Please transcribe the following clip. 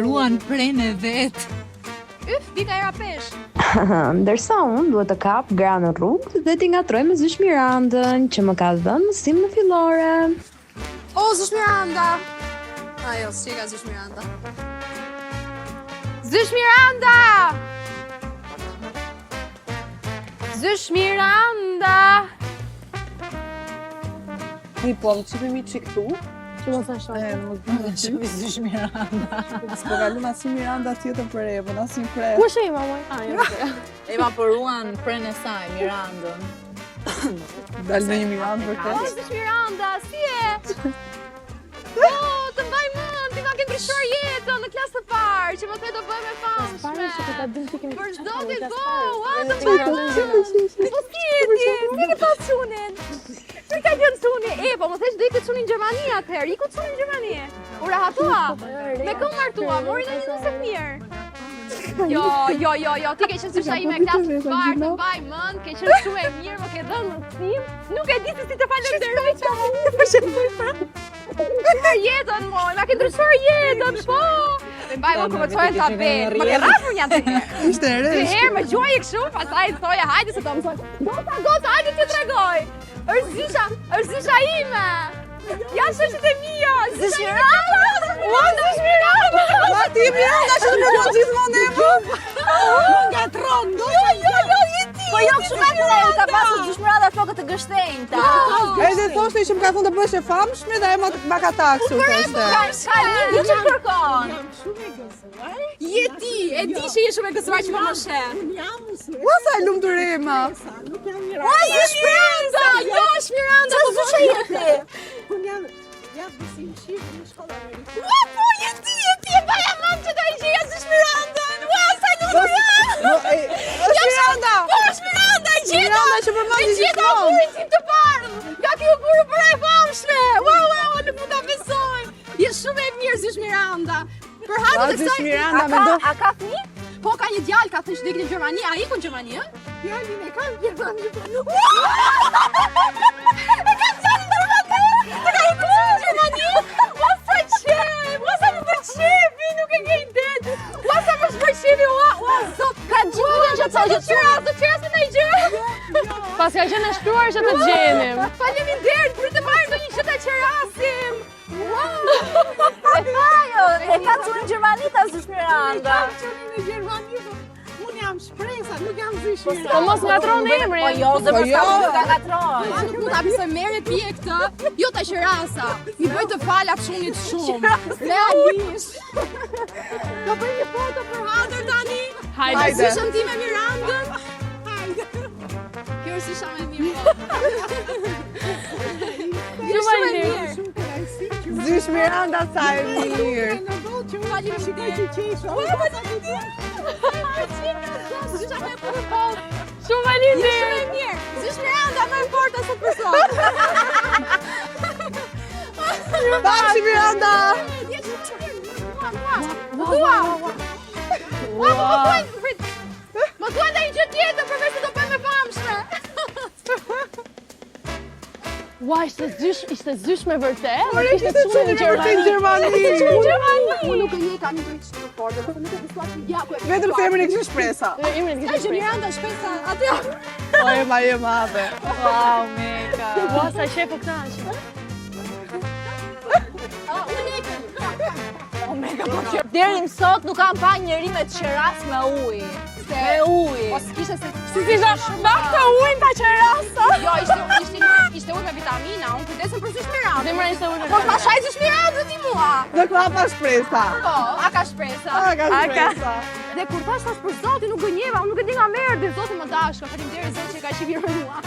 Ruan prenë vet. Yf, bika era pesh. Ndërsa unë duhet të kap gra në rrugë dhe t'i ngatroj me Zysh Mirandën, që më ka dhënë mësim në fillore. O, Zysh Miranda! Ajo, si ka Zysh Miranda. Zysh Miranda! Zysh Miranda! Ti po, më qipimi që këtu? Që më thashtë? Shumë Zysh Miranda. S'po kalun asi Miranda tjetër për Evën, asi një pre. Ku është Eva, moj? Eva po ruan prenë e saj, Mirandën. Dalë në një Mirandë për O, këtë. Zysh Miranda, si e? O, të mbaj mend, ti ma ke ndryshuar jetën në klasë të parë, që më the do bëhem e famshme. Për zotin, po, ua, të mbaj mend. Po si e ti? Si ke pas qunin? Që ka gjënë cuni? E, po më thesh do ikë cuni në Gjermani atëherë, iku cuni në Gjermani. U rahatua? Me këm martua, mori në një nusët mirë. Jo, ti ke qenë sysha ime klasë të parë, të mbaj mend, ke qenë shumë e mirë, më ke dhënë mësim. Nuk e di se si të falenderoj që ndryshuar jetën, moj, ma ke ndryshuar jetën, po. Dhe mbaj më komentojnë ta betë, më ke rrafur një atë herë. Ishte e Të rreshtë. herë më gjuaj e këshu, pasaj të thoja, hajde se do më thonë. Gota, hajde të tregoj. Është zysha ime. Ja shëshit e mija. Zysh Miranda. Ua, Zysh Miranda. Ma ti Miranda që të përdo gjithmonë Evën? Nga trondo. Jo, je ti. Po jo kështu ka thënë, ka pasur Zysh Miranda flokët të gështenjta. Edhe thoshte që më ka thënë të bësh e famshme dhe e ma ka taksu thoshte. Ka një që kërkon. Shumë e gëzuar. Je ti. E di që je shumë e gëzuar që më më shen. Unë jam mësues. Ua sa e lumë të rema. Nuk jam Ua, Miranda. Zysh Miranda. Jo, është Miranda. Qa Zysh e jeti? Unë jam besim shqipë në shkolla amerikane. Ua, po, je ti. E baja mam që da i gjeja Zysh Miranda. Ua, sa në Është Miranda. Po, është Miranda, i gjeta! Miranda që përmandi I gjeta gjithmonë. burin tim të parë! Nga kjo burë për e famshme! Wow, nuk mund ta besoj! Je shumë e mirë, Zysh Miranda! Për Ua, hatë të Zysh kësaj... Miranda me do... A ka fëmijë? Po, ka një djalë, ka thënë që do ikën në Gjermani. A ikën në Gjermani, ë? Djalin e kam Gjermani. E ka djalin të rëmatë! Të ka ikën në Gjermani! Ua, sa qep! Ua, sa më përqepi! Nuk e ke i det! Ua, sa më shpërqepi! Ua, zot! Ka gjithë që të Të qera se të i gjë! Pas ka qenë e shtuar që të gjenim. Faleminderit, për të marrë do një që të qerasim! E ka të në Gjermani ta Zysh Miranda. Qëni në Gjermani, Unë jam shpresa, nuk jam Zysh Po Miranda. mos ngatron Po emrin. jo, zë Po për jo. s'ka ngatron. nuk mund ta bisoj mere pije këtë, jo ta qerasa. Mi bëj të falat shumit shumë. Realisht. Do bëj një foto për hatër tani. Hajde. Syshën ti me Mirandën. Kjo është sysha me mirë. Je shumë e mirë. Zysh Miranda sa e mirë. Faleminderit. Sysha me fort. Shumë e Je lindir. shumë e mirë. Zysh Miranda më e fortë sot për sot. Bashkë Miranda. Je shumë e mirë. Ua, më thuaj ndaj gjë tjetër përveç se do bëjmë e famshme. Ua, ishte zysh me vërtet? Por e kishte qenë në Gjermani. Unë nuk e një kam një të shumë fortë, por nuk e besuar të gjaku. Vetëm se emrin e kishte shpresa. Emrin Ka kishte që shpresa. Miranda shpesa atë. Po e madhe. Wow, mega. Ua, sa shepo kënaqë. Deri më sot nuk kam pa njëri me të qeras me ujë. Me ujë. Po s'kishe se... Si isha bakta ujnë ta qerasa. Jo, ishte ujë me vitamina, unë kujdesem për Zysh Miranda. Zemra ishte ujnë. Po t'ma shaj Zysh Miranda ti mua. Dhe ka pa shpresa. Po, a ka shpresa. A ka shpresa. Dhe kur thash për Zotin nuk gënjeva, unë nuk e di nga merë, dhe Zoti më dashka, faleminderit Zot që ka qevirë mua.